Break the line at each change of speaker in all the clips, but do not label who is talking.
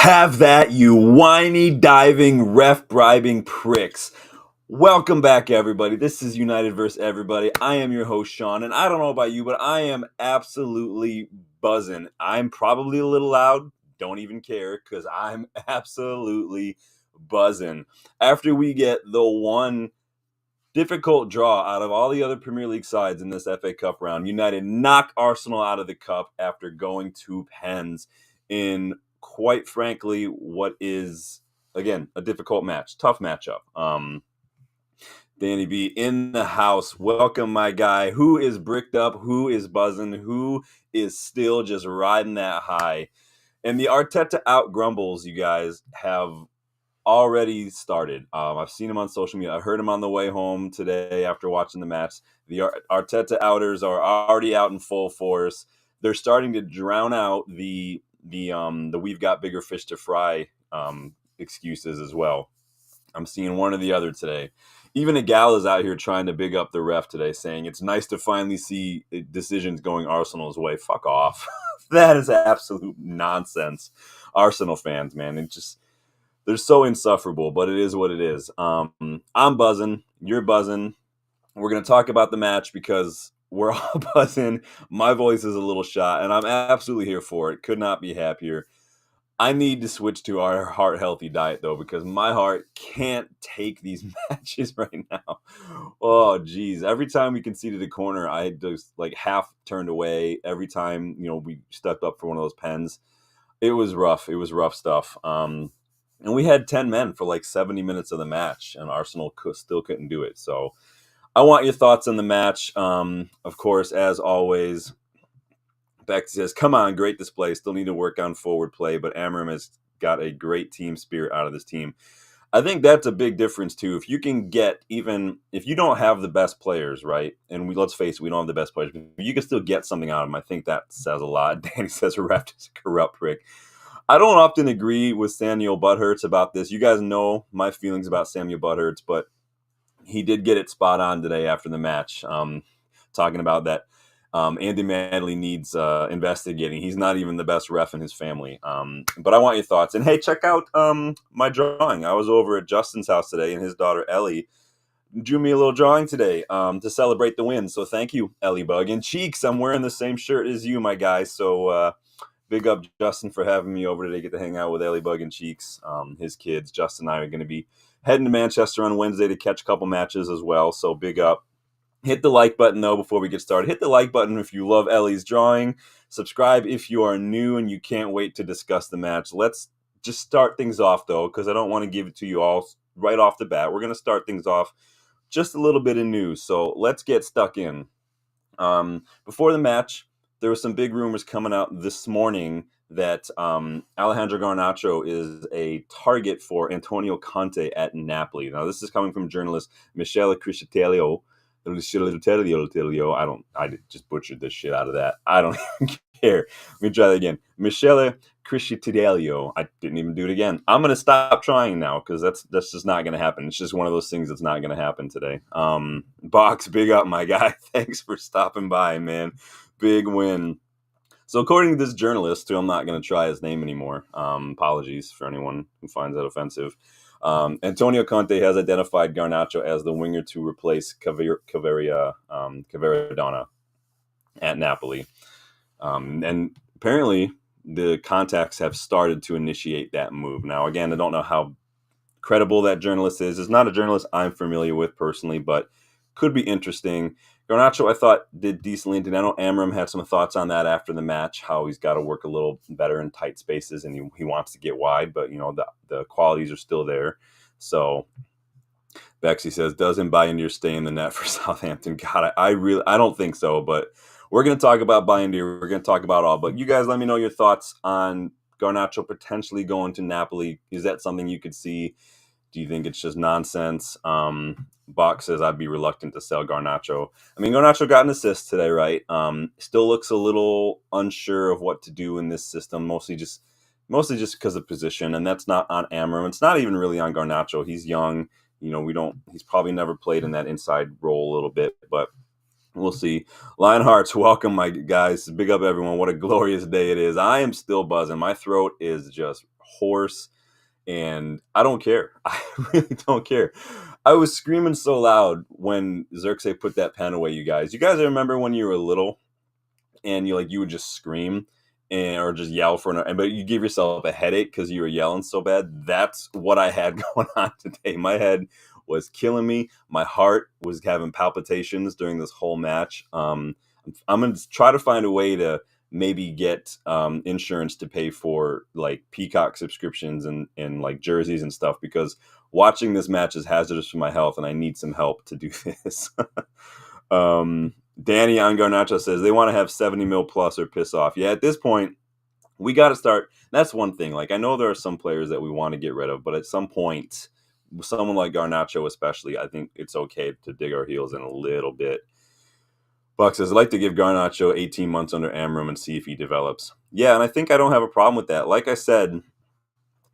Have that, you whiny, diving, ref bribing pricks. Welcome back, everybody. This is United vs. Everybody. I am your host, Sean, and I don't know about you, but I am absolutely buzzing. I'm probably a little loud. Don't even care, because I'm absolutely buzzing. After we get the one difficult draw out of all the other Premier League sides in this FA Cup round, United knock Arsenal out of the cup after going to pens in, quite frankly, what is, again, a difficult match, tough matchup. Danny B in the house. Welcome, my guy. Who is bricked up? Who is buzzing? Who is still just riding that high? And the Arteta out grumbles, you guys, have already started. I've seen him on social media. I heard him on the way home today after watching the match. The Arteta outers are already out in full force. They're starting to drown out the we've got bigger fish to fry excuses as well. I'm seeing one or the other today. Even a gal is out here trying to big up the ref today, saying it's nice to finally see decisions going Arsenal's way. Fuck off. That is absolute nonsense. Arsenal fans, man. It just, they're so insufferable, but it is what it is. I'm buzzing. You're buzzing. We're going to talk about the match because we're all buzzing. My voice is a little shot, and I'm absolutely here for it. Could not be happier. I need to switch to our heart healthy diet, though, because my heart can't take these matches right now. Oh, geez. Every time we conceded a corner, I just like half turned away. Every time, we stepped up for one of those pens. It was rough. It was rough stuff. And we had 10 men for like 70 minutes of the match, and Arsenal still couldn't do it. So I want your thoughts on the match. Of course, as always, Beck says, come on, great display. Still need to work on forward play, but Amorim has got a great team spirit out of this team. I think that's a big difference, too. If you can get, even if you don't have the best players, right? And let's face it, we don't have the best players, but you can still get something out of them. I think that says a lot. Danny says, ref is a corrupt prick. I don't often agree with Samuel Butthurst about this. You guys know my feelings about Samuel Butthurst, but he did get it spot on today after the match, talking about that Andy Manley needs investigating. He's not even the best ref in his family. But I want your thoughts. And hey, check out my drawing. I was over at Justin's house today, and his daughter Ellie drew me a little drawing today to celebrate the win. So thank you, Ellie Bug. And Cheeks, I'm wearing the same shirt as you, my guy. So big up Justin for having me over today. Get to hang out with Ellie Bug and Cheeks, his kids. Justin and I are going to be heading to Manchester on Wednesday to catch a couple matches as well. So big up. Hit the like button, though, before we get started. Hit the like button if you love Ellie's drawing. Subscribe if you are new and you can't wait to discuss the match. Let's just start things off, though, because I don't want to give it to you all right off the bat. We're going to start things off just a little bit of news. So let's get stuck in. Before the match, there were some big rumors coming out this morning that Alejandro Garnacho is a target for Antonio Conte at Napoli. Now, this is coming from journalist Michele Criscitello. I just butchered this shit out of that. I don't even care. Let me try that again. Michele Criscitello. I didn't even do it again. I'm gonna stop trying now because that's just not gonna happen. It's just one of those things that's not gonna happen today. Box, big up, my guy. Thanks for stopping by, man. Big win. So according to this journalist, who I'm not gonna try his name anymore. Apologies for anyone who finds that offensive. Antonio Conte has identified Garnacho as the winger to replace Cavaradonna at Napoli. And apparently the contacts have started to initiate that move. Now, again, I don't know how credible that journalist is. It's not a journalist I'm familiar with personally, but could be interesting. Garnacho, I thought, did decently. And I know Amorim had some thoughts on that after the match, how he's got to work a little better in tight spaces and he wants to get wide, but, the qualities are still there. So Bexy says, doesn't buy into your stay in the net for Southampton. God, I don't think so, but we're going to talk about Bayern. We're going to talk about all, but you guys let me know your thoughts on Garnacho potentially going to Napoli. Is that something you could see? Do you think it's just nonsense? Bach says I'd be reluctant to sell Garnacho. I mean, Garnacho got an assist today, right? Still looks a little unsure of what to do in this system, mostly just because of position, and that's not on Amorim. It's not even really on Garnacho. He's young. He's probably never played in that inside role a little bit, but we'll see. Lionhearts, welcome, my guys. Big up, everyone. What a glorious day it is. I am still buzzing. My throat is just hoarse, and I don't care. I really don't care. I was screaming so loud when Xerxes put that pen away, you guys. You guys remember when you were little and you would just scream or just yell but you give yourself a headache because you were yelling so bad. That's what I had going on today. My head was killing me. My heart was having palpitations during this whole match. I'm gonna try to find a way to maybe get insurance to pay for like Peacock subscriptions and like jerseys and stuff, because watching this match is hazardous for my health and I need some help to do this. Danny on Garnacho says they want to have 70 mil plus or piss off. Yeah, at this point, we got to start. That's one thing. Like, I know there are some players that we want to get rid of, but at some point, someone like Garnacho especially, I think it's okay to dig our heels in a little bit. Buck says, I'd like to give Garnacho 18 months under amorim and see if he develops. Yeah, and I think I don't have a problem with that. Like I said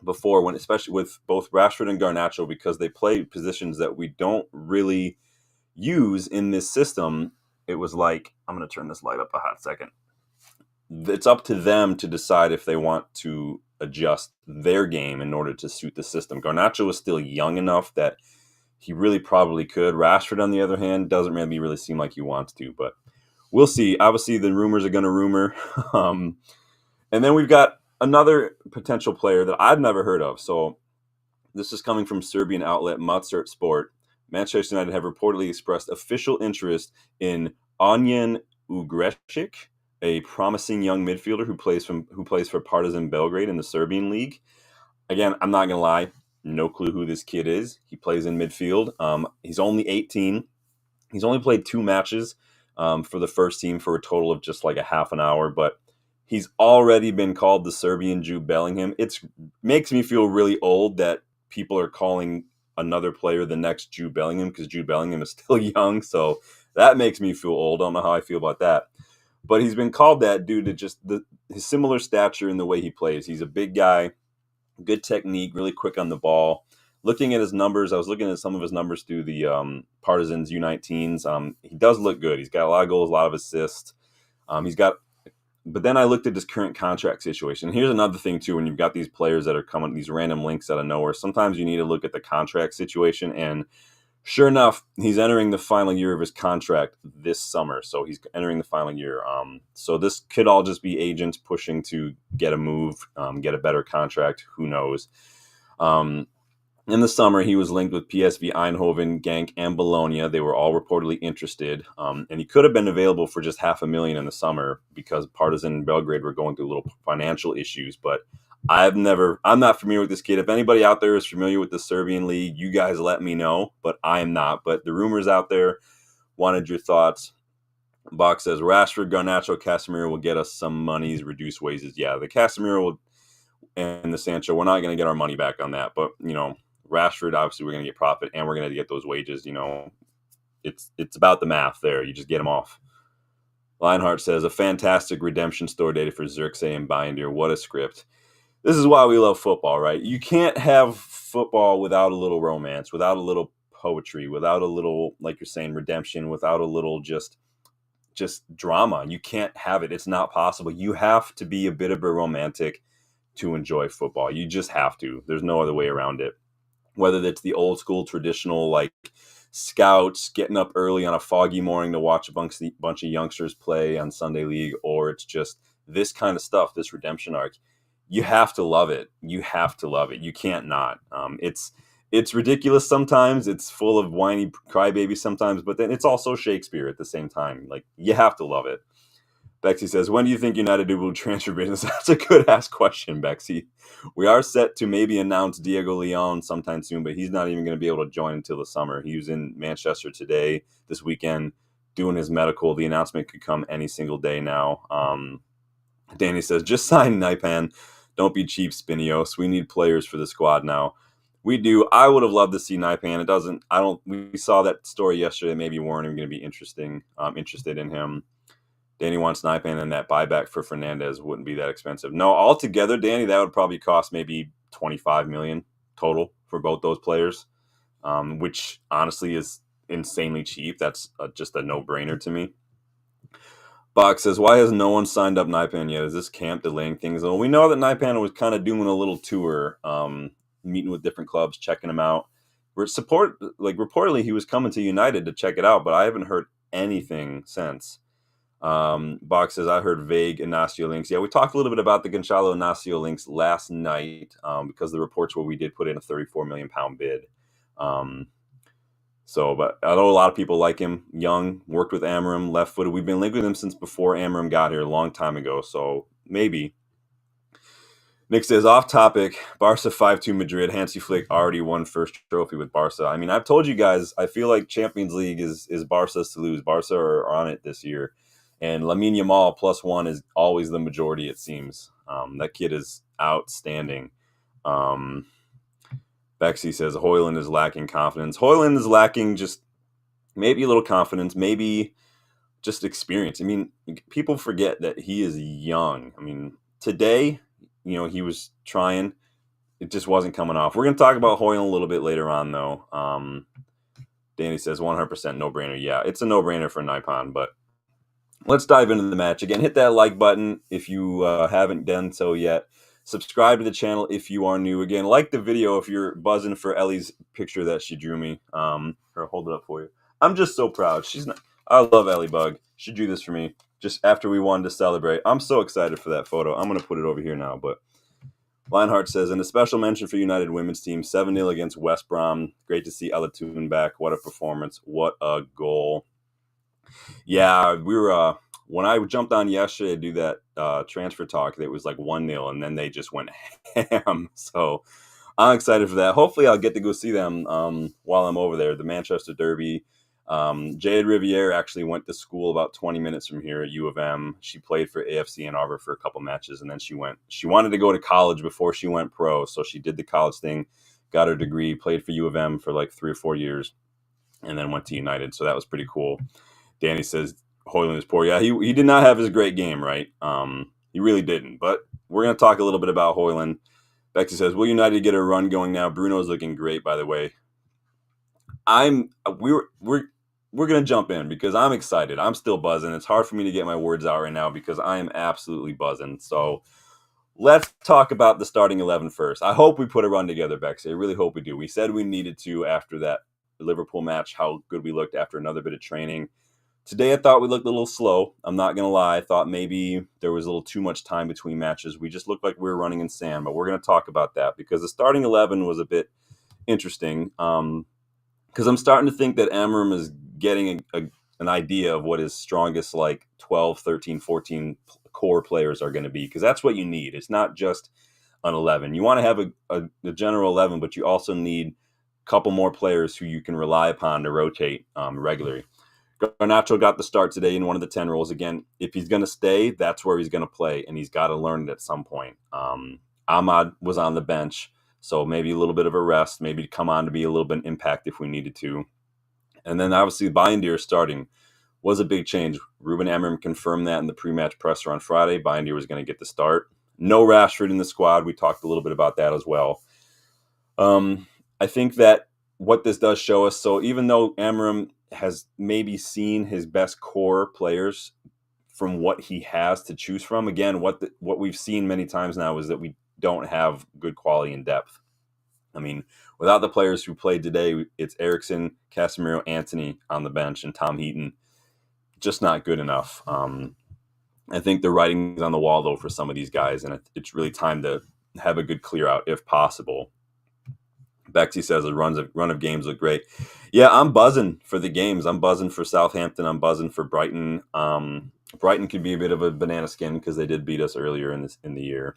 before, especially with both Rashford and Garnacho, because they play positions that we don't really use in this system, it was like, I'm going to turn this light up a hot second. It's up to them to decide if they want to adjust their game in order to suit the system. Garnacho is still young enough that he really probably could. Rashford, on the other hand, doesn't really seem like he wants to, but we'll see. Obviously, the rumors are going to rumor. And then we've got another potential player that I've never heard of. So this is coming from Serbian outlet Mozart Sport. Manchester United have reportedly expressed official interest in Onyen Ugresic, a promising young midfielder who plays for Partizan Belgrade in the Serbian league. Again, I'm not gonna lie, no clue who this kid is. He plays in midfield. He's only 18. He's only played 2 matches for the first team for a total of just like a half an hour, but he's already been called the Serbian Jude Bellingham. It makes me feel really old that people are calling another player the next Jude Bellingham, because Jude Bellingham is still young. So that makes me feel old. I don't know how I feel about that. But he's been called that due to just his similar stature in the way he plays. He's a big guy, good technique, really quick on the ball. Looking at his numbers, I was looking at some of his numbers through the Partisans U19s. He does look good. He's got a lot of goals, a lot of assists. But then I looked at his current contract situation. Here's another thing, too, when you've got these players that are coming, these random links out of nowhere. Sometimes you need to look at the contract situation. And sure enough, he's entering the final year of his contract this summer. So he's entering the final year. So this could all just be agents pushing to get a move, get a better contract. Who knows? In the summer, he was linked with PSV Eindhoven, Genk, and Bologna. They were all reportedly interested. And he could have been available for just $500,000 in the summer because Partizan Belgrade were going through little financial issues. But I'm not familiar with this kid. If anybody out there is familiar with the Serbian league, you guys let me know, but I am not. But the rumors out there, wanted your thoughts. Bach says, Rashford, Garnacho, Casemiro will get us some monies, reduce wages. Yeah, the Casemiro and the Sancho, we're not going to get our money back on that. But, Rashford, obviously, we're going to get profit, and we're going to get those wages. It's about the math there. You just get them off. Lionheart says, a fantastic redemption story data for Xerxes and Binder. What a script. This is why we love football, right? You can't have football without a little romance, without a little poetry, without a little, like you're saying, redemption, without a little just drama. You can't have it. It's not possible. You have to be a bit of a romantic to enjoy football. You just have to. There's no other way around it. Whether it's the old school traditional, like scouts getting up early on a foggy morning to watch a bunch of youngsters play on Sunday League, or it's just this kind of stuff, this redemption arc. You have to love it. You have to love it. You can't not. It's ridiculous sometimes. It's full of whiny crybabies sometimes, but then it's also Shakespeare at the same time. Like, you have to love it. Bexy says, when do you think United will transfer business? That's a good-ass question, Bexy. We are set to maybe announce Diego Leon sometime soon, but he's not even going to be able to join until the summer. He was in Manchester this weekend, doing his medical. The announcement could come any single day now. Danny says, just sign Naipan. Don't be cheap, Spinios. We need players for the squad now. We do. I would have loved to see Naipan. We saw that story yesterday. Maybe weren't even going to be interested in him. Danny wants Naipan, and that buyback for Fernandez wouldn't be that expensive. No, altogether, Danny, that would probably cost maybe $25 million total for both those players, which honestly is insanely cheap. That's just a no-brainer to me. Box says, why has no one signed up Naipan yet? Is this camp delaying things? Well, we know that Naipan was kind of doing a little tour, meeting with different clubs, checking them out. Reportedly he was coming to United to check it out, but I haven't heard anything since. Box says, I heard vague Inacio links. Yeah, we talked a little bit about the Gonçalo Inacio links last night, because the reports where we did put in a £34 million bid. But I know a lot of people like him. Young, worked with Amorim, left-footed. We've been linked with him since before Amorim got here a long time ago, so maybe. Nick says, off topic, Barca 5-2 Madrid. Hansi Flick already won first trophy with Barca. I mean, I've told you guys, I feel like Champions League is Barca's to lose. Barca are on it this year. And Lamine Yamal +1 is always the majority, it seems. That kid is outstanding. Bexy says Højlund is lacking confidence. Højlund is lacking just maybe a little confidence, maybe just experience. I mean, people forget that he is young. I mean, today, he was trying. It just wasn't coming off. We're going to talk about Højlund a little bit later on, though. Danny says 100% no-brainer. Yeah, it's a no-brainer for Naipan, but let's dive into the match. Again, hit that like button if you haven't done so yet. Subscribe to the channel if you are new. Again, like the video if you're buzzing for Ellie's picture that she drew me. Or hold it up for you. I'm just so proud. I love Ellie Bug. She drew this for me just after we wanted to celebrate. I'm so excited for that photo. I'm going to put it over here now. But Lionheart says, and a special mention for United women's team, 7-0 against West Brom. Great to see Ella Toon back. What a performance. What a goal. Yeah, we were... when I jumped on yesterday to do that transfer talk, it was like 1-0, and then they just went ham. So I'm excited for that. Hopefully I'll get to go see them while I'm over there. The Manchester Derby. Jade Riviere actually went to school about 20 minutes from here at U of M. She played for AFC Ann Arbor for a couple matches, and then she wanted to go to college before she went pro. So she did the college thing, got her degree, played for U of M for like 3 or 4 years, and then went to United. So that was pretty cool. Danny says, Højlund is poor. Yeah, he did not have his great game, right? He really didn't. But we're going to talk a little bit about Højlund. Bexy says, will United get a run going now? Bruno's looking great, by the way. We're going to jump in because I'm excited. I'm still buzzing. It's hard for me to get my words out right now because I am absolutely buzzing. So let's talk about the starting 11 first. I hope we put a run together, Bexy. I really hope we do. We said we needed to after that Liverpool match, how good we looked after another bit of training. Today, I thought we looked a little slow. I'm not going to lie. I thought maybe there was a little too much time between matches. We just looked like we were running in sand, but we're going to talk about that because the starting 11 was a bit interesting because I'm starting to think that Amorim is getting an idea of what his strongest, like 12, 13, 14 core players are going to be because that's what you need. It's not just an 11. You want to have a general 11, but you also need a couple more players who you can rely upon to rotate regularly. Garnacho got the start today in one of the 10 roles. Again, if he's going to stay, that's where he's going to play, and he's got to learn it at some point. Ahmad was on the bench, so maybe a little bit of a rest, maybe come on to be a little bit of impact if we needed to. And then obviously Bayindir starting was a big change. Ruben Amorim confirmed that in the pre-match presser on Friday. Bayindir was going to get the start. No Rashford in the squad. We talked a little bit about that as well. I think that what this does show us, so even though Amorim has maybe seen his best core players from what he has to choose from. Again, what we've seen many times now is that we don't have good quality and depth. I mean, without the players who played today, it's Eriksen, Casemiro, Antony on the bench, and Tom Heaton. Just not good enough. I think the writing's on the wall, though, for some of these guys, and it's really time to have a good clear out if possible. Bexy says the run of games look great. Yeah, I'm buzzing for the games. I'm buzzing for Southampton. I'm buzzing for Brighton. Brighton could be a bit of a banana skin because they did beat us earlier in the year.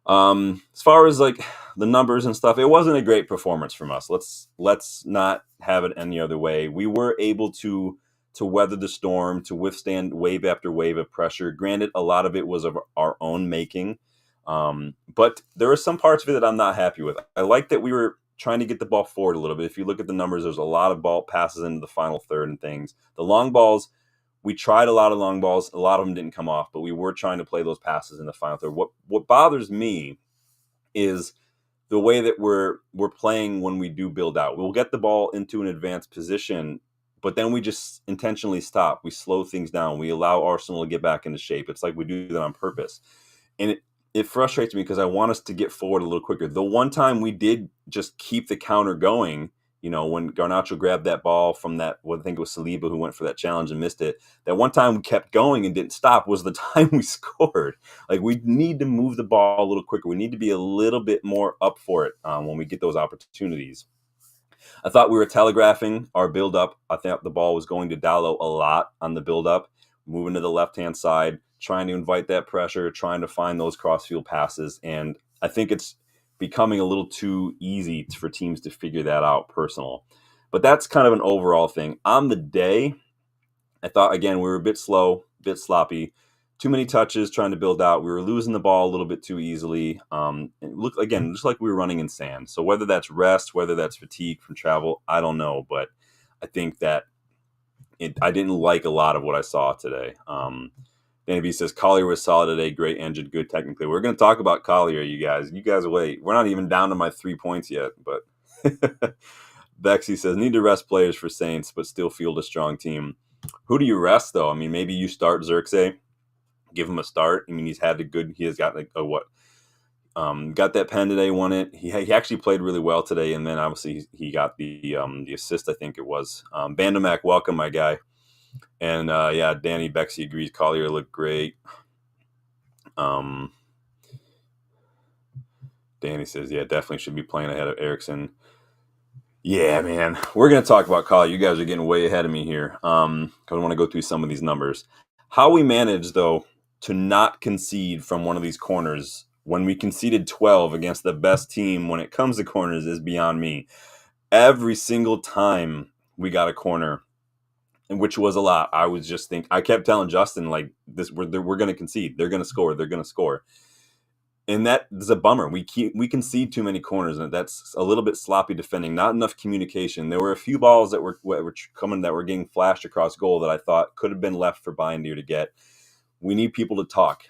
As far as like the numbers and stuff, it wasn't a great performance from us. Let's not have it any other way. We were able to weather the storm, to withstand wave after wave of pressure. Granted, a lot of it was of our own making. But there are some parts of it that I'm not happy with. I like that we were trying to get the ball forward a little bit. If you look at the numbers, there's a lot of ball passes into the final third and things. The long balls, we tried a lot of long balls. A lot of them didn't come off, but we were trying to play those passes in the final third. What bothers me is the way that we're playing when we do build out. We'll get the ball into an advanced position, but then we just intentionally stop. We slow things down. We allow Arsenal to get back into shape. It's like we do that on purpose. And it frustrates me because I want us to get forward a little quicker. The one time we did just keep the counter going, when Garnacho grabbed that ball from that, I think it was Saliba who went for that challenge and missed it. That one time we kept going and didn't stop was the time we scored. Like, we need to move the ball a little quicker. We need to be a little bit more up for it when we get those opportunities. I thought we were telegraphing our build-up. I thought the ball was going to Dallo a lot on the build-up, moving to the left-hand side, trying to invite that pressure, trying to find those cross-field passes. And I think it's becoming a little too easy for teams to figure that out personal. But that's kind of an overall thing. On the day, I thought, again, we were a bit slow, a bit sloppy. Too many touches trying to build out. We were losing the ball a little bit too easily. It looked, again, just like we were running in sand. So whether that's rest, whether that's fatigue from travel, I don't know. But I think that I didn't like a lot of what I saw today. Danny B says, Collier was solid today. Great engine, good technically. We're going to talk about Collier, you guys. You guys wait. We're not even down to my 3 points yet. But Bexy says, need to rest players for Saints, but still field a strong team. Who do you rest, though? I mean, maybe you start Xerxes. Give him a start. I mean, he has got like got that pen today, won it. He actually played really well today, and then obviously he got the assist, I think it was. Bandomac, welcome, my guy. And yeah, Danny Bexy agrees. Collier looked great. Danny says, yeah, definitely should be playing ahead of Erickson. Yeah, man, we're gonna talk about Collier. You guys are getting way ahead of me here. Because I want to go through some of these numbers. How we managed, though, to not concede from one of these corners when we conceded 12 against the best team when it comes to corners is beyond me. Every single time we got a corner, which was a lot, I kept telling Justin, like, we're going to concede. They're going to score. They're going to score. And that is a bummer. We concede too many corners, and that's a little bit sloppy defending. Not enough communication. There were a few balls that were coming that were getting flashed across goal that I thought could have been left for Bindier to get. We need people to talk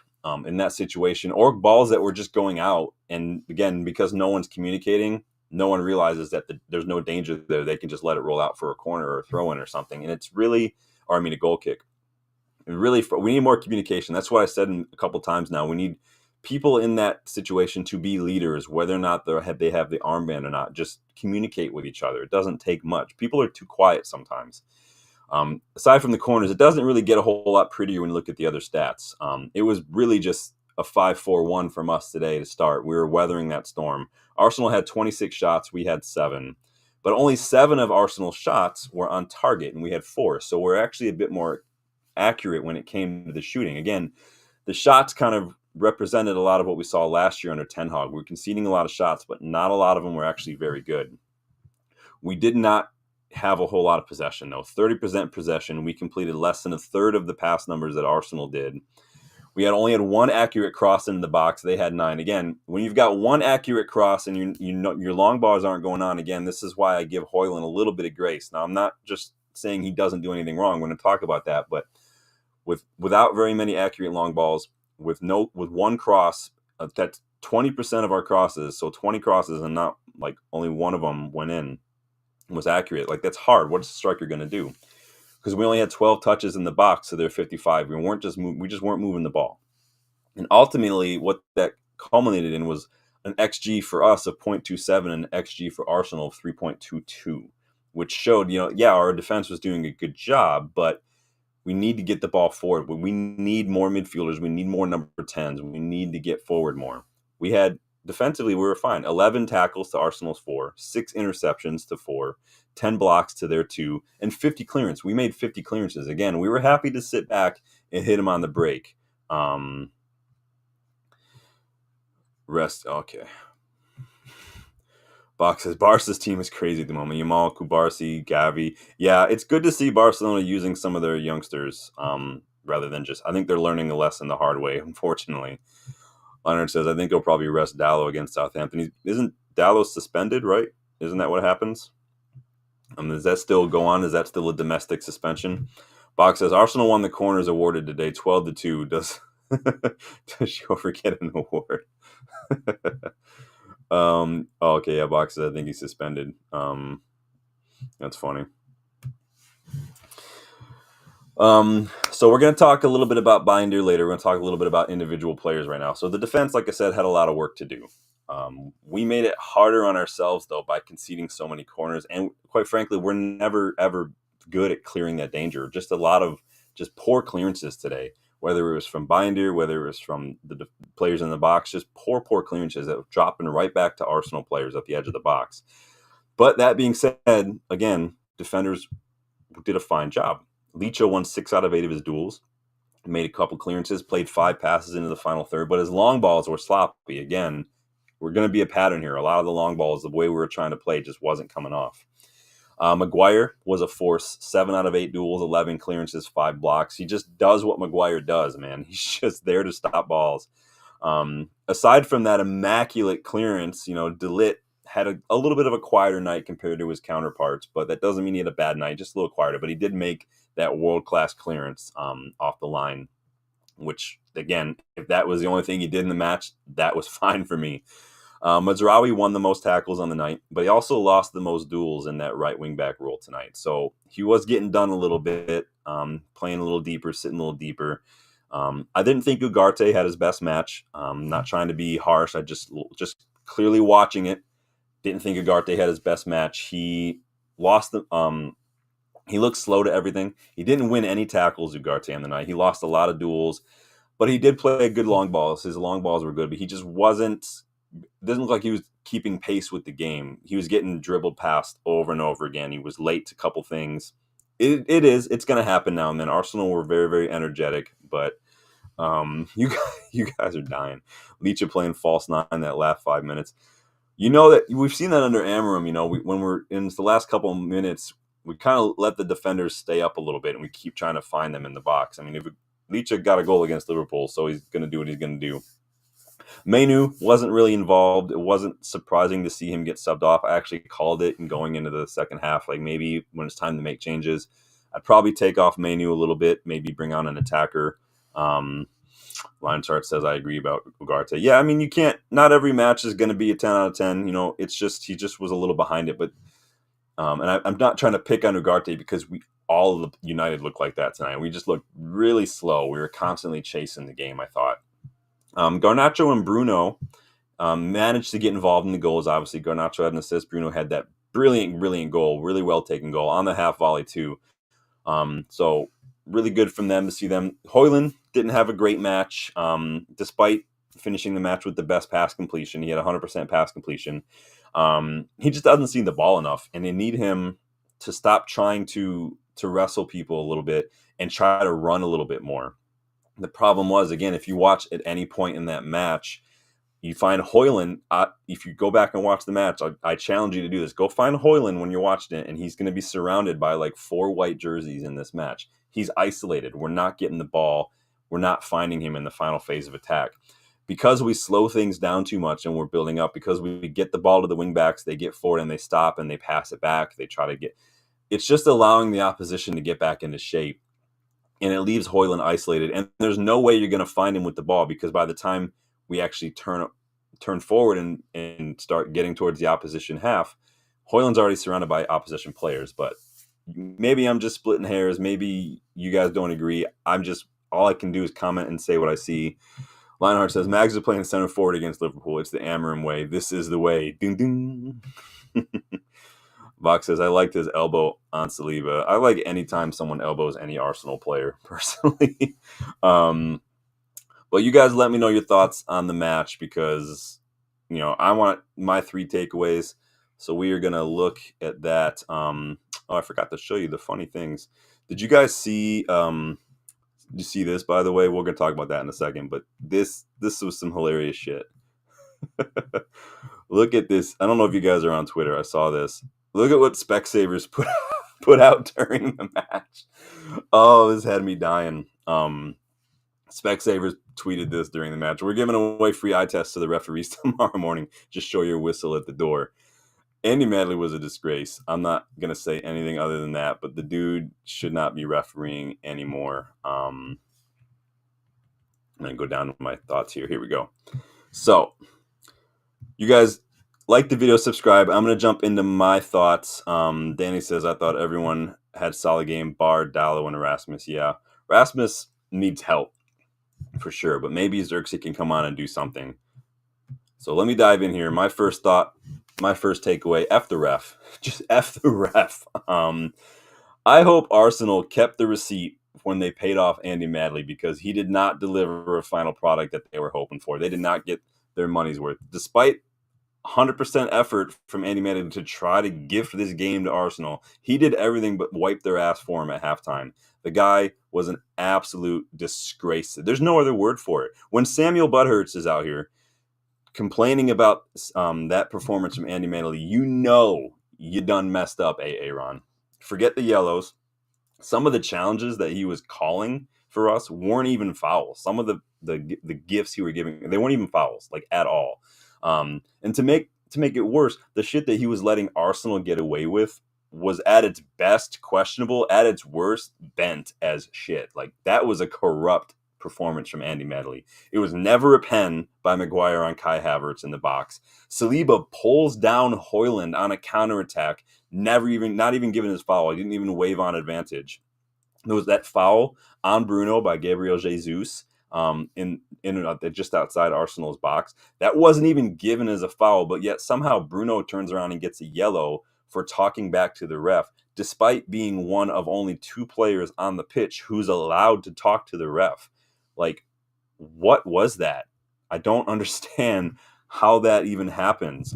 in that situation, or balls that were just going out. And again, because no one's communicating, no one realizes that there's no danger there. They can just let it roll out for a corner or a throw in or something. And it's really, a goal kick. And really, we need more communication. That's what I said a couple times now. We need people in that situation to be leaders, whether or not they have the armband or not. Just communicate with each other. It doesn't take much. People are too quiet sometimes. Aside from the corners, it doesn't really get a whole lot prettier when you look at the other stats. It was really just a 5-4-1 from us today to start. We were weathering that storm. Arsenal had 26 shots. We had 7. But only 7 of Arsenal's shots were on target, and we had 4. So we're actually a bit more accurate when it came to the shooting. Again, the shots kind of represented a lot of what we saw last year under Ten Hag. We were conceding a lot of shots, but not a lot of them were actually very good. We did not have a whole lot of possession, though. 30% possession. We completed less than a third of the pass numbers that Arsenal did. We had only had 1 accurate cross into the box. They had 9. Again, when you've got 1 accurate cross and your long bars aren't going on, again, this is why I give Højlund a little bit of grace. Now, I'm not just saying he doesn't do anything wrong. We're going to talk about that, but without very many accurate long balls, with 1 cross, that's 20% of our crosses. So 20 crosses and not like only 1 of them went in. Was accurate. Like, that's hard. What's the striker going to do? Because we only had 12 touches in the box, so they're 55. We just weren't moving the ball. And ultimately, what that culminated in was an XG for us of 0.27 and an XG for Arsenal of 3.22, which showed, our defense was doing a good job, but we need to get the ball forward. We need more midfielders. We need more number 10s. We need to get forward more. Defensively, we were fine. 11 tackles to Arsenal's 4, 6 interceptions to 4, 10 blocks to their 2, and 50 clearance. We made 50 clearances. Again, we were happy to sit back and hit them on the break. Okay. Box says, Barca's team is crazy at the moment. Yamal, Kubarsi, Gavi. Yeah, it's good to see Barcelona using some of their youngsters rather than I think they're learning the lesson the hard way, unfortunately. Leonard says, I think he'll probably rest Dallo against Southampton. Isn't Dallo suspended, right? Isn't that what happens? Does that still go on? Is that still a domestic suspension? Box says, Arsenal won the corners awarded today, 12-2. Does she forget an award? Okay, yeah, Box says, I think he's suspended. That's funny. So we're going to talk a little bit about binder later. We're going to talk a little bit about individual players right now. So the defense, like I said, had a lot of work to do. We made it harder on ourselves, though, by conceding so many corners. And quite frankly, we're never, ever good at clearing that danger. Just a lot of just poor clearances today, whether it was from binder, whether it was from the players in the box, just poor clearances that were dropping right back to Arsenal players at the edge of the box. But that being said, again, defenders did a fine job. Licho won 6 out of 8 of his duels, made a couple clearances, played 5 passes into the final third, but his long balls were sloppy. Again, we're going to be a pattern here. A lot of the long balls, the way we were trying to play, just wasn't coming off. Maguire was a force, 7 out of 8 duels, 11 clearances, 5 blocks. He just does what Maguire does, man. He's just there to stop balls. Aside from that immaculate clearance, De Ligt had a little bit of a quieter night compared to his counterparts, but that doesn't mean he had a bad night, just a little quieter. But he did make that world-class clearance off the line, which, again, if that was the only thing he did in the match, that was fine for me. Mazraoui won the most tackles on the night, but he also lost the most duels in that right wing back role tonight. So he was getting done a little bit, playing a little deeper, sitting a little deeper. I didn't think Ugarte had his best match. Not trying to be harsh. I just clearly watching it, didn't think Ugarte had his best match. He lost the. He looked slow to everything. He didn't win any tackles, Ugarte, on the night. He lost a lot of duels, but he did play good long balls. His long balls were good, but he just wasn't. Doesn't look like he was keeping pace with the game. He was getting dribbled past over and over again. He was late to a couple things. It's going to happen now and then. Arsenal were very, very energetic, but you guys are dying. Licha playing false 9 that last 5 minutes. That we've seen that under Amorim. When we're in the last couple of minutes, we kind of let the defenders stay up a little bit, and we keep trying to find them in the box. I mean, if Licha got a goal against Liverpool, so he's going to do what he's going to do. Mainu wasn't really involved. It wasn't surprising to see him get subbed off. I actually called it, and going into the second half, like maybe when it's time to make changes, I'd probably take off Mainu a little bit, maybe bring on an attacker. Line chart says I agree about Ugarte. Yeah, I mean, you can't. Not every match is going to be a 10 out of 10. It's just he just was a little behind it. But I'm not trying to pick on Ugarte because all of the United looked like that tonight. We just looked really slow. We were constantly chasing the game, I thought. Garnacho and Bruno managed to get involved in the goals. Obviously, Garnacho had an assist. Bruno had that brilliant goal, really well taken goal on the half volley too. So really good from them to see them. Højlund didn't have a great match, despite finishing the match with the best pass completion. He had 100% pass completion. He just doesn't see the ball enough, and they need him to stop trying to wrestle people a little bit and try to run a little bit more. The problem was, again, if you watch at any point in that match, you find Højlund. If you go back and watch the match, I challenge you to do this. Go find Højlund when you're watching it, and he's going to be surrounded by like 4 white jerseys in this match. He's isolated. We're not getting the ball. We're not finding him in the final phase of attack. Because we slow things down too much and we're building up, because we get the ball to the wingbacks, they get forward and they stop and they pass it back. They try to get – it's just allowing the opposition to get back into shape. And it leaves Højlund isolated. And there's no way you're going to find him with the ball, because by the time we actually turn forward and start getting towards the opposition half, Højlund's already surrounded by opposition players. But maybe I'm just splitting hairs. Maybe you guys don't agree. All I can do is comment and say what I see. Lionheart says, Mags is playing center forward against Liverpool. It's the Amorim way. This is the way. Ding, ding. Vox says, I liked his elbow on Saliba. I like any time someone elbows any Arsenal player, personally. But you guys let me know your thoughts on the match, because, I want my 3 takeaways. So we are going to look at that. I forgot to show you the funny things. Did you guys see... Did you see this, by the way? We're going to talk about that in a second. But this was some hilarious shit. Look at this. I don't know if you guys are on Twitter. I saw this. Look at what Specsavers put out during the match. Oh, this had me dying. Specsavers tweeted this during the match. We're giving away free eye tests to the referees tomorrow morning. Just show your whistle at the door. Andy Medley was a disgrace. I'm not going to say anything other than that, but the dude should not be refereeing anymore. I'm going to go down to my thoughts here. Here we go. So, you guys like the video, subscribe. I'm going to jump into my thoughts. Danny says, I thought everyone had solid game, bar Dallo and Erasmus. Yeah, Erasmus needs help for sure, but maybe Xerxes can come on and do something. So let me dive in here. My first thought, my first takeaway: F the ref. Just F the ref. I hope Arsenal kept the receipt when they paid off Andy Madley, because he did not deliver a final product that they were hoping for. They did not get their money's worth, despite 100% effort from Andy Madley to try to gift this game to Arsenal. He did everything but wipe their ass for him at halftime. The guy was an absolute disgrace. There's no other word for it. When Samuel Butthurst is out here complaining about that performance from Andy Madley, you know you done messed up, Aaron. Forget the yellows. Some of the challenges that he was calling for us weren't even fouls. Some of the gifts he were giving, they weren't even fouls, like, at all. And to make it worse, the shit that he was letting Arsenal get away with was at its best questionable, at its worst bent as shit. Like, that was a corrupt performance from Andy Medley. It was never a pen by Maguire on Kai Havertz in the box. Saliba pulls down Højlund on a counterattack, not even given his foul. He didn't even wave on advantage. There was that foul on Bruno by Gabriel Jesus in just outside Arsenal's box. That wasn't even given as a foul, but yet somehow Bruno turns around and gets a yellow for talking back to the ref, despite being one of only 2 players on the pitch who's allowed to talk to the ref. Like, what was that? I don't understand how that even happens.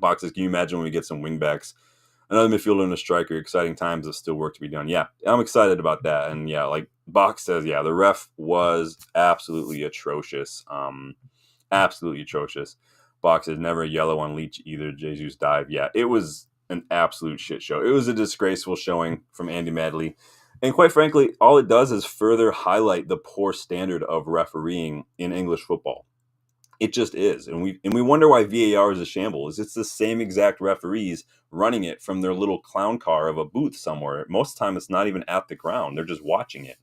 Boxes, can you imagine when we get some wingbacks? Another midfielder and a striker, exciting times, there's still work to be done. Yeah, I'm excited about that. And yeah, like Box says, yeah, the ref was absolutely atrocious. Absolutely atrocious. Box is never a yellow on Leach either. Jesus dive. Yeah, it was an absolute shit show. It was a disgraceful showing from Andy Madley. And quite frankly, all it does is further highlight the poor standard of refereeing in English football. It just is. And we wonder why VAR is a shambles. It's the same exact referees running it from their little clown car of a booth somewhere. Most of the time, it's not even at the ground. They're just watching it.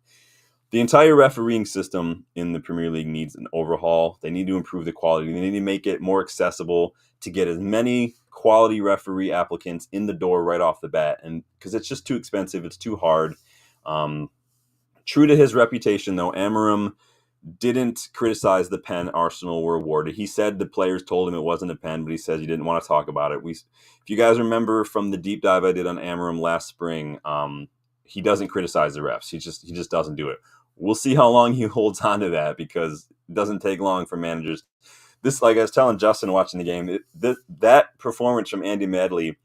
The entire refereeing system in the Premier League needs an overhaul. They need to improve the quality. They need to make it more accessible to get as many quality referee applicants in the door right off the bat. And because it's just too expensive, it's too hard. True to his reputation, though, Amorim didn't criticize the pen Arsenal were awarded. He said the players told him it wasn't a pen, but he says he didn't want to talk about it. If you guys remember from the deep dive I did on Amorim last spring, he doesn't criticize the refs. He just doesn't do it. We'll see how long he holds on to that, because it doesn't take long for managers. This, like I was telling Justin watching the game, that performance from Andy Medley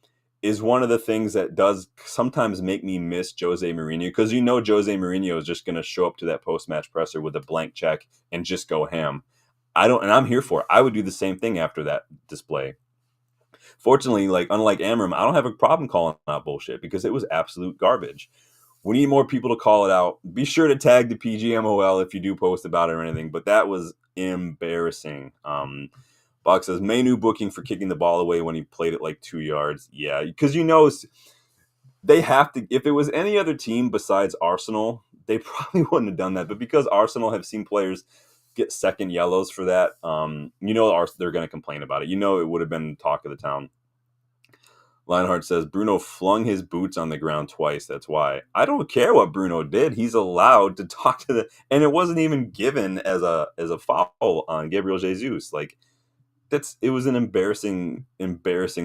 is one of the things that does sometimes make me miss Jose Mourinho, because Jose Mourinho is just going to show up to that post-match presser with a blank check and just go ham. And I'm here for it. I would do the same thing after that display. Fortunately, like, unlike Amorim, I don't have a problem calling out bullshit, because it was absolute garbage. We need more people to call it out. Be sure to tag the PGMOL if you do post about it or anything, but that was embarrassing. Box says, Mainu booking for kicking the ball away when he played it like 2 yards. Yeah, because they have to. If it was any other team besides Arsenal, they probably wouldn't have done that. But because Arsenal have seen players get second yellows for that, they're going to complain about it. It would have been talk of the town. Lionheart says, Bruno flung his boots on the ground twice. That's why. I don't care what Bruno did. He's allowed to talk to and it wasn't even given as a foul on Gabriel Jesus. Like, it was an embarrassing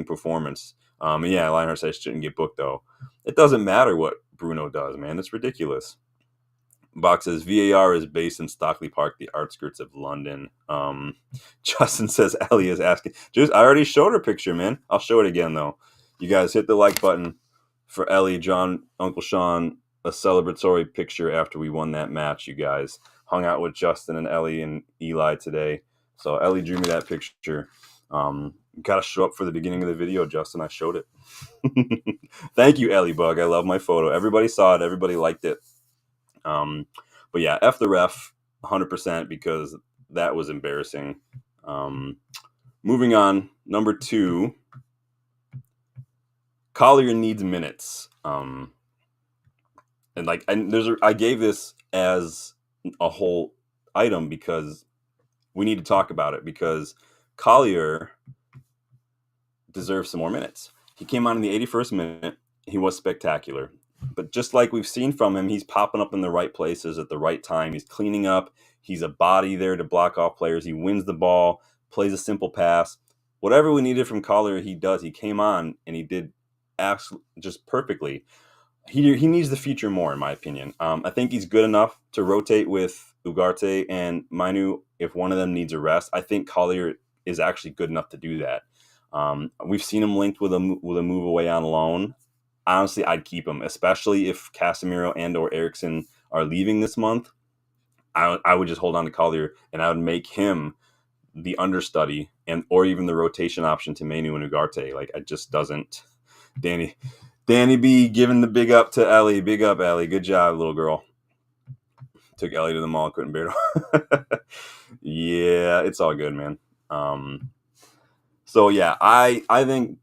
performance. Yeah, Lionheart says shouldn't get booked, though. It doesn't matter what Bruno does, man. It's ridiculous. Box says VAR is based in Stockley Park, the outskirts of London. Justin says Ellie is asking. I already showed her picture, man. I'll show it again, though. You guys hit the like button for Ellie, John, Uncle Sean, a celebratory picture after we won that match. You guys hung out with Justin and Ellie and Eli today. So Ellie drew me that picture. Got to show up for the beginning of the video, Justin. I showed it. Thank you, Ellie Bug. I love my photo. Everybody saw it. Everybody liked it. But yeah, F the ref 100%, because that was embarrassing. Moving on, number 2, Collier needs minutes. I gave this as a whole item because we need to talk about it, because Collier deserves some more minutes. He came on in the 81st minute. he was spectacular. But just like we've seen from him, he's popping up in the right places at the right time. He's cleaning up. He's a body there to block off players. He wins the ball, plays a simple pass. Whatever we needed from Collier, he does. He came on and he did absolutely just perfectly. He needs the future more, in my opinion. I think he's good enough to rotate with Ugarte and Mainu if one of them needs a rest. I think Collier is actually good enough to do that. We've seen him linked with a move away on loan. Honestly, I'd keep him, especially if Casemiro and or Eriksson are leaving this month. I would just hold on to Collier, and I would make him the understudy and or even the rotation option to Mainu and Ugarte. Like, it just doesn't. Danny B giving the big up to Ellie. Big up, Ellie. Good job, little girl. Took Ellie to the mall, couldn't bear it. Yeah, it's all good, man. So yeah, I think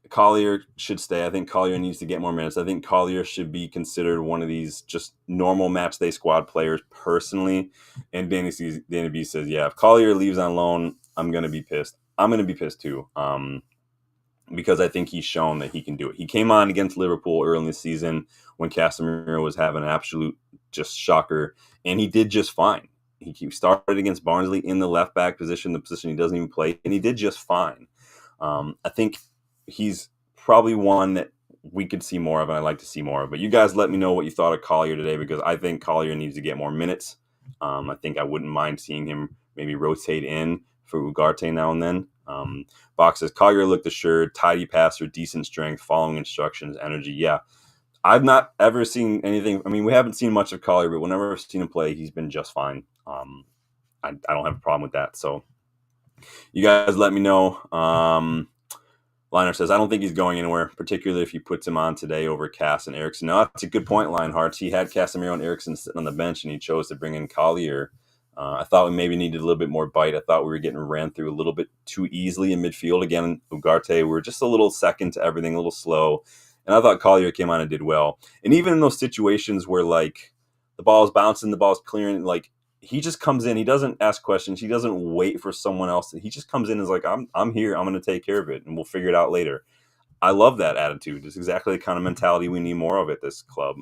Collier should stay. I think Collier needs to get more minutes. I think Collier should be considered one of these just normal match day squad players personally. And Danny B says, yeah, if Collier leaves on loan, I'm going to be pissed. I'm going to be pissed too. Because I think he's shown that he can do it. He came on against Liverpool early in the season when Casemiro was having an absolute just shocker, and he did just fine. He started against Barnsley in the left back position, the position he doesn't even play, and he did just fine. I think he's probably one that we could see more of, and I'd like to see more of. But you guys let me know what you thought of Collier today, because I think Collier needs to get more minutes. I think I wouldn't mind seeing him maybe rotate in for Ugarte now and then. Box says, Collier looked assured, tidy passer, decent strength, following instructions, energy. Yeah, I've not ever seen anything. I mean, we haven't seen much of Collier, but whenever I've seen him play, he's been just fine. I don't have a problem with that. So you guys let me know. Liner says, I don't think he's going anywhere, particularly if he puts him on today over Cass and Eriksson. No, that's a good point, Lionheart. He had Casemiro and Eriksson sitting on the bench, and he chose to bring in Collier. I thought we maybe needed a little bit more bite. I thought we were getting ran through a little bit too easily in midfield. Again, Ugarte, we were just a little second to everything, a little slow. And I thought Collier came on and did well. And even in those situations where, like, the ball's bouncing, the ball's clearing, like, he just comes in. He doesn't ask questions. He doesn't wait for someone else. He just comes in and is like, I'm here. I'm going to take care of it, and we'll figure it out later. I love that attitude. It's exactly the kind of mentality we need more of at this club.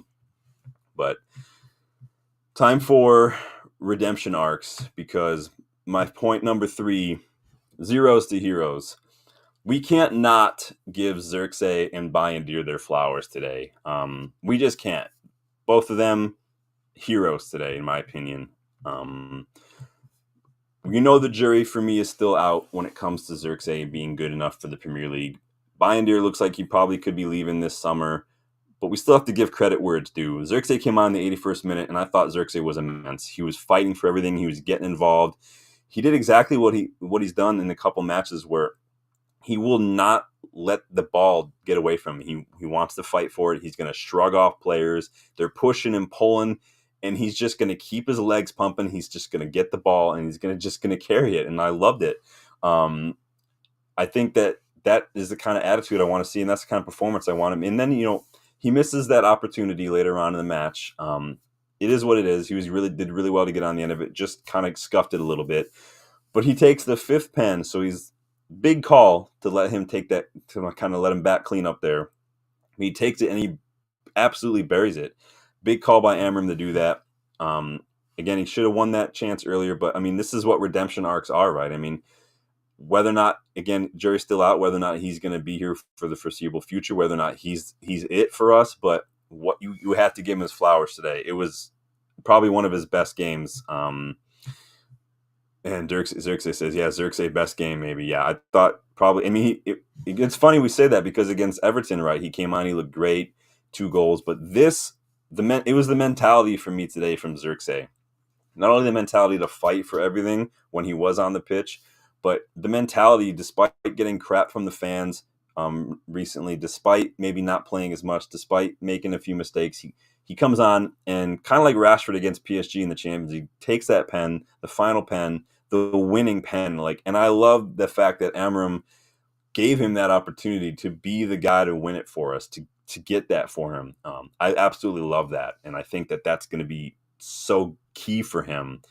But time for redemption arcs, because my point number 3, zeros to heroes. We can't not give Xerxes and Bayindir their flowers today. We just can't. Both of them heroes today, in my opinion. The jury for me is still out when it comes to Xerxes being good enough for the Premier League. Bayindir looks like he probably could be leaving this summer, but we still have to give credit where it's due. Xerxes came on in the 81st minute, and I thought Xerxes was immense. He was fighting for everything. He was getting involved. He did exactly what he's done in a couple matches where he will not let the ball get away from him. He wants to fight for it. He's going to shrug off players. They're pushing and pulling, and he's just going to keep his legs pumping. He's just going to get the ball, and he's going to carry it, and I loved it. I think that is the kind of attitude I want to see, and that's the kind of performance I want him. And then, he misses that opportunity later on in the match. It is what it is. He did really well to get on the end of it, just kind of scuffed it a little bit. But he takes the 5th pen, so he's big call to let him take that, to kind of let him back clean up there. He takes it and he absolutely buries it. Big call by Amorim to do that. Again, he should have won that chance earlier, but I mean, this is what redemption arcs are, right? I mean, whether or not, again, jury's still out, whether or not he's going to be here for the foreseeable future, whether or not he's it for us, but what you have to give him his flowers today. It was probably one of his best games. And Xerxes says, yeah, Xerxes best game maybe. Yeah, I thought probably. I mean, it's funny we say that because against Everton, right? He came on, he looked great, 2 goals. But it was the mentality for me today from Xerxes. Not only the mentality to fight for everything when he was on the pitch, but the mentality, despite getting crap from the fans recently, despite maybe not playing as much, despite making a few mistakes, he comes on and kind of like Rashford against PSG in the Champions League, takes that pen, the final pen, the winning pen. And I love the fact that Amorim gave him that opportunity to be the guy to win it for us, to get that for him. I absolutely love that. And I think that that's going to be so key for him.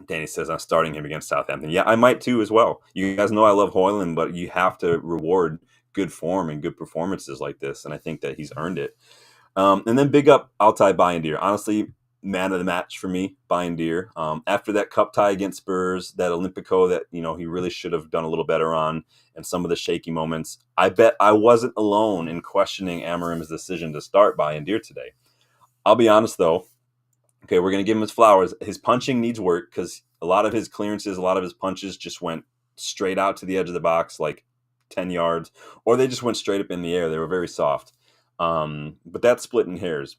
Danny says, I'm starting him against Southampton. Yeah, I might too as well. You guys know I love Højlund, but you have to reward good form and good performances like this, and I think that he's earned it. And then big up Altai Bayindir. Honestly, man of the match for me, Bayindir. After that cup tie against Spurs, that Olympico that he really should have done a little better on, and some of the shaky moments. I bet I wasn't alone in questioning Amorim's decision to start Bayindir today. I'll be honest though. Okay, we're gonna give him his flowers. His punching needs work because a lot of his clearances, a lot of his punches just went straight out to the edge of the box, like 10 yards, or they just went straight up in the air. They were very soft. But that's splitting hairs.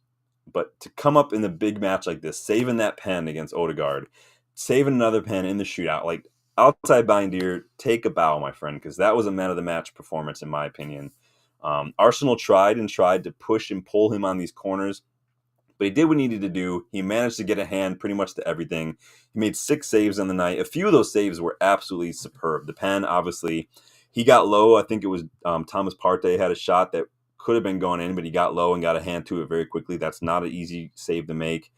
But to come up in a big match like this, saving that pen against Odegaard, saving another pen in the shootout, like outside Bindier, take a bow, my friend, because that was a man of the match performance in my opinion. Arsenal tried to push and pull him on these corners, but he did what he needed to do. He managed to get a hand pretty much to everything. He made 6 saves on the night. A few of those saves were absolutely superb. The pen, obviously, he got low. I think it was Thomas Partey had a shot that could have been going in, but he got low and got a hand to it very quickly. That's not an easy save to make.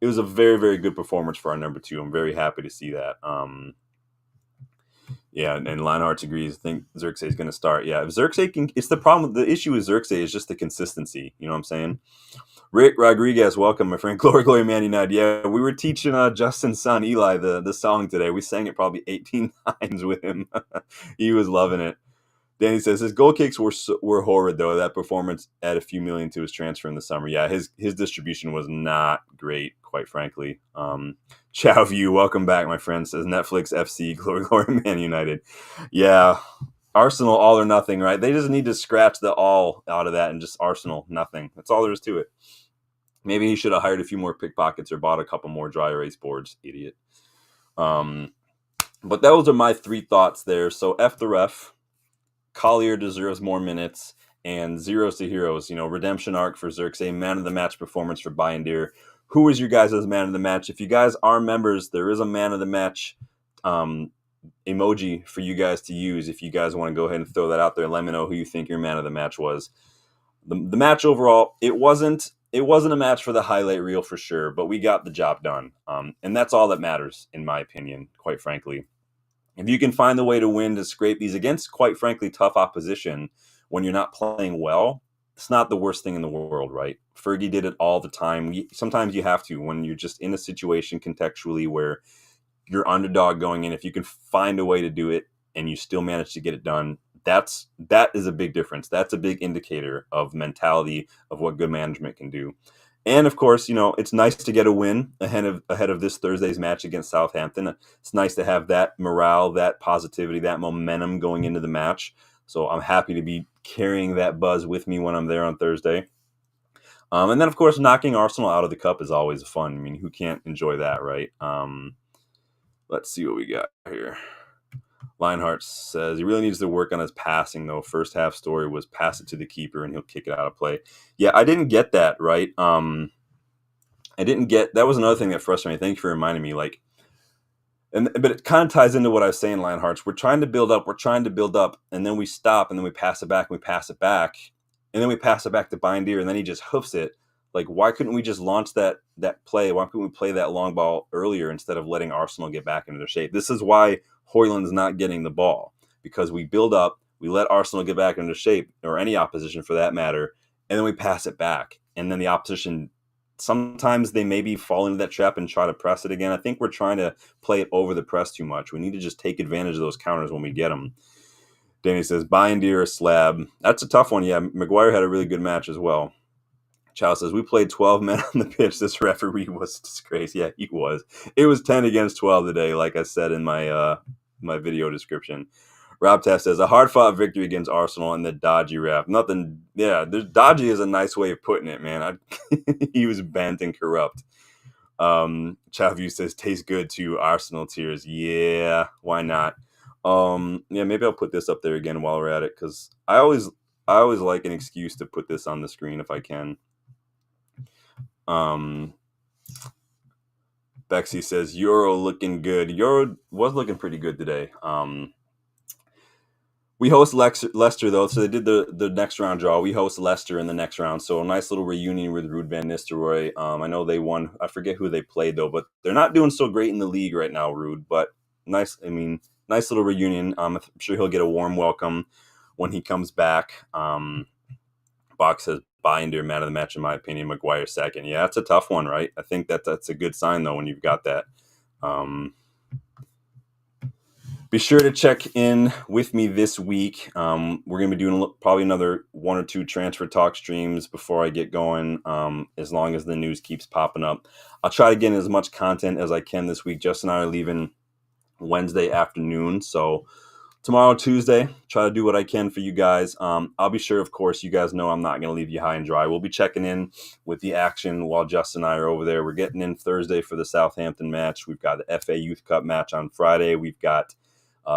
It was a very, very good performance for our number 2. I'm very happy to see that. Yeah, and Lionheart agrees. I think Xerxes is going to start. Yeah, if Xerxes can, it's the problem. The issue with Xerxes is just the consistency. You know what I'm saying? Rick Rodriguez, welcome, my friend. Glory, glory, man united. Yeah, we were teaching Justin's son Eli the song today. We sang it probably 18 times with him. He was loving it. Danny says his goal kicks were horrid though. That performance added a few million to his transfer in the summer. Yeah, his distribution was not great, quite frankly. Chow View, welcome back, my friend. Says Netflix FC, glory, glory, man united. Yeah, Arsenal all or nothing, right? They just need to scratch the all out of that and just Arsenal nothing. That's all there is to it. Maybe he should have hired a few more pickpockets or bought a couple more dry erase boards, idiot. But those are my 3 thoughts there. So F the ref. Collier deserves more minutes, and zeros to heroes. Redemption arc for Xerxes, man of the match performance for Bayindir. Who is your guys' man of the match? If you guys are members, there is a man of the match emoji for you guys to use. If you guys want to go ahead and throw that out there, let me know who you think your man of the match was. The match overall, it wasn't a match for the highlight reel for sure, but we got the job done, and that's all that matters, in my opinion, quite frankly. If you can find the way to win, to scrape these against, quite frankly, tough opposition when you're not playing well, it's not the worst thing in the world, right? Fergie did it all the time. Sometimes you have to when you're just in a situation contextually where you're underdog going in. If you can find a way to do it and you still manage to get it done, that is a big difference. That's a big indicator of mentality of what good management can do. And of course, it's nice to get a win ahead of this Thursday's match against Southampton. It's nice to have that morale, that positivity, that momentum going into the match. So I'm happy to be carrying that buzz with me when I'm there on Thursday. And then, of course, knocking Arsenal out of the cup is always fun. I mean, who can't enjoy that, right? Let's see what we got here. Lionheart says he really needs to work on his passing, though. First half story was pass it to the keeper and he'll kick it out of play. Yeah, I didn't get that, right? I didn't get that was another thing that frustrated me. Thank you for reminding me. But it kind of ties into what I was saying, Lionhearts. We're trying to build up, and then we stop, and then we pass it back, and we pass it back, and then we pass it back to Bindier, and then he just hoofs it. Like, why couldn't we just launch that play? Why couldn't we play that long ball earlier instead of letting Arsenal get back into their shape? This is why Højlund's not getting the ball, because we build up, we let Arsenal get back into shape, or any opposition for that matter, and then we pass it back. And then the opposition, sometimes they maybe fall into that trap and try to press it again. I think we're trying to play it over the press too much. We need to just take advantage of those counters when we get them. Danny says, Bindier or Slab. That's a tough one. Yeah, Maguire had a really good match as well. Chow says, we played 12 men on the pitch. This referee was disgrace. Yeah, he was. It was 10 against 12 today, like I said in my my video description. Rob Taft says, a hard-fought victory against Arsenal and the dodgy ref. Nothing, yeah, dodgy is a nice way of putting it, man. He was bent and corrupt. Chavview says, tastes good to Arsenal tears. Yeah, why not? Yeah, maybe I'll put this up there again while we're at it, because I always like an excuse to put this on the screen if I can. Bexy says, Euro looking good. Euro was looking pretty good today. We host Leicester, though, so they did the next round draw. We host Leicester in the next round, so a nice little reunion with Ruud van Nistelrooy. I know they won. I forget who they played, though, but they're not doing so great in the league right now, Ruud, but nice little reunion. I'm sure he'll get a warm welcome. when he comes back. Box says Binder man of the match in my opinion. McGuire second. Yeah, that's a tough one, right? I think that's a good sign though when you've got that. Be sure to check in with me this week. We're going to be doing probably another 1 or 2 transfer talk streams before I get going, as long as the news keeps popping up. I'll try to get in as much content as I can this week. Justin and I are leaving Wednesday afternoon, so tomorrow, Tuesday, try to do what I can for you guys. I'll be sure, of course, you guys know I'm not going to leave you high and dry. We'll be checking in with the action while Justin and I are over there. We're getting in Thursday for the Southampton match. We've got the FA Youth Cup match on Friday. We've got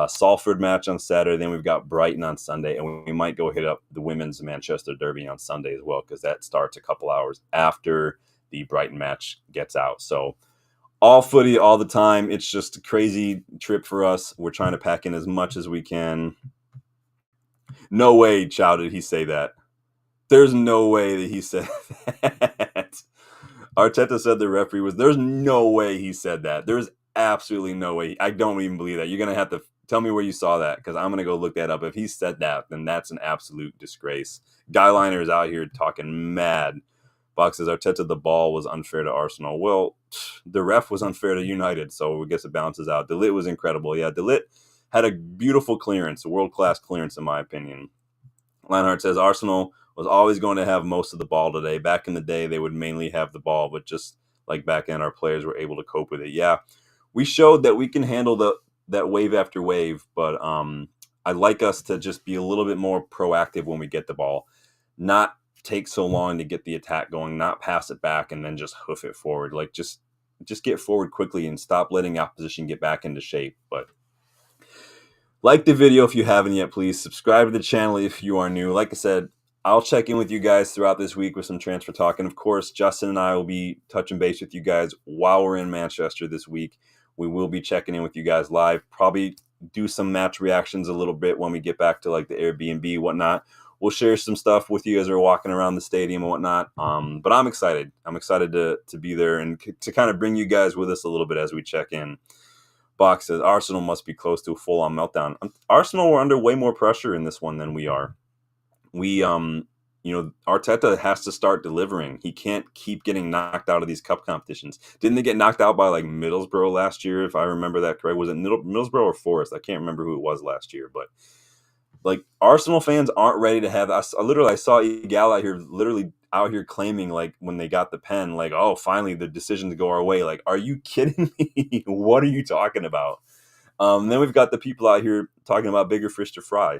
Salford match on Saturday. Then we've got Brighton on Sunday. And we might go hit up the women's Manchester Derby on Sunday as well, because that starts a couple hours after the Brighton match gets out. So all footy all the time. It's just a crazy trip for us. We're trying to pack in as much as we can. No way, Chow, did he say that? There's no way that he said that. Arteta said the referee was. There's no way he said that. There's absolutely no way. I don't even believe that. You're going to have to tell me where you saw that, because I'm going to go look that up. If he said that, then that's an absolute disgrace. Guyliner is out here talking mad. Box says Arteta, the ball was unfair to Arsenal. Well, the ref was unfair to United, so I guess it balances out. De Ligt was incredible. Yeah, De Ligt had a beautiful clearance, a world-class clearance in my opinion. Lionheart says Arsenal was always going to have most of the ball today. Back in the day, they would mainly have the ball, but just like back then, our players were able to cope with it. Yeah, we showed that we can handle that wave after wave, but I'd like us to just be a little bit more proactive when we get the ball. Not take so long to get the attack going, not pass it back and then just hoof it forward. Like just get forward quickly and stop letting opposition get back into shape. But like the video if you haven't yet, please subscribe to the channel if you are new. Like I said, I'll check in with you guys throughout this week with some transfer talk. And of course, Justin and I will be touching base with you guys while we're in Manchester this week. We will be checking in with you guys live, probably do some match reactions a little bit when we get back to like the Airbnb, whatnot. We'll share some stuff with you as we're walking around the stadium and whatnot. But I'm excited. I'm excited to be there and to kind of bring you guys with us a little bit as we check in. Box says Arsenal must be close to a full-on meltdown. Arsenal were under way more pressure in this one than we are. We, Arteta has to start delivering. He can't keep getting knocked out of these cup competitions. Didn't they get knocked out by like Middlesbrough last year, if I remember that correct? Was it Middlesbrough or Forest? I can't remember who it was last year, but like Arsenal fans aren't ready to have. I saw Egal out here claiming like when they got the pen, like, oh, finally the decision to go our way. Like, are you kidding me? What are you talking about? Then we've got the people out here talking about bigger fish to fry.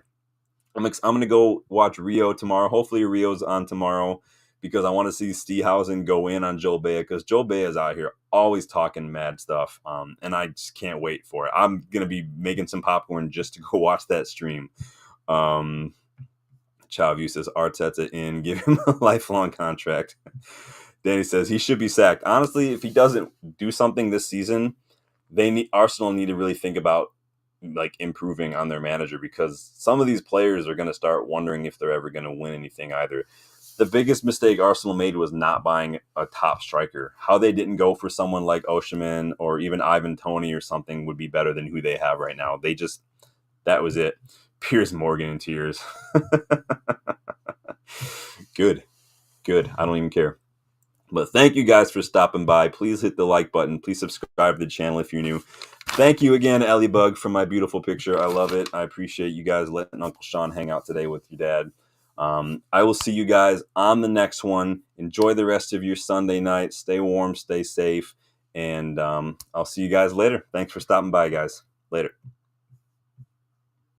I'm going to go watch Rio tomorrow. Hopefully Rio's on tomorrow because I want to see Steehausen go in on Joel Bea, because Joel Bea is out here always talking mad stuff, and I just can't wait for it. I'm going to be making some popcorn just to go watch that stream. Chavview says Arteta in, give him a lifelong contract. Danny says he should be sacked. Honestly, if he doesn't do something this season, Arsenal need to really think about like improving on their manager, because some of these players are going to start wondering if they're ever going to win anything either. The biggest mistake Arsenal made was not buying a top striker. How they didn't go for someone like Osimhen or even Ivan Toney or something would be better than who they have right now. That was it. Piers Morgan in tears. Good. I don't even care. But thank you guys for stopping by. Please hit the like button. Please subscribe to the channel if you're new. Thank you again, Ellie Bug, for my beautiful picture. I love it. I appreciate you guys letting Uncle Sean hang out today with your dad. I will see you guys on the next one. Enjoy the rest of your Sunday night. Stay warm, stay safe, and I'll see you guys later. Thanks for stopping by, guys. Later.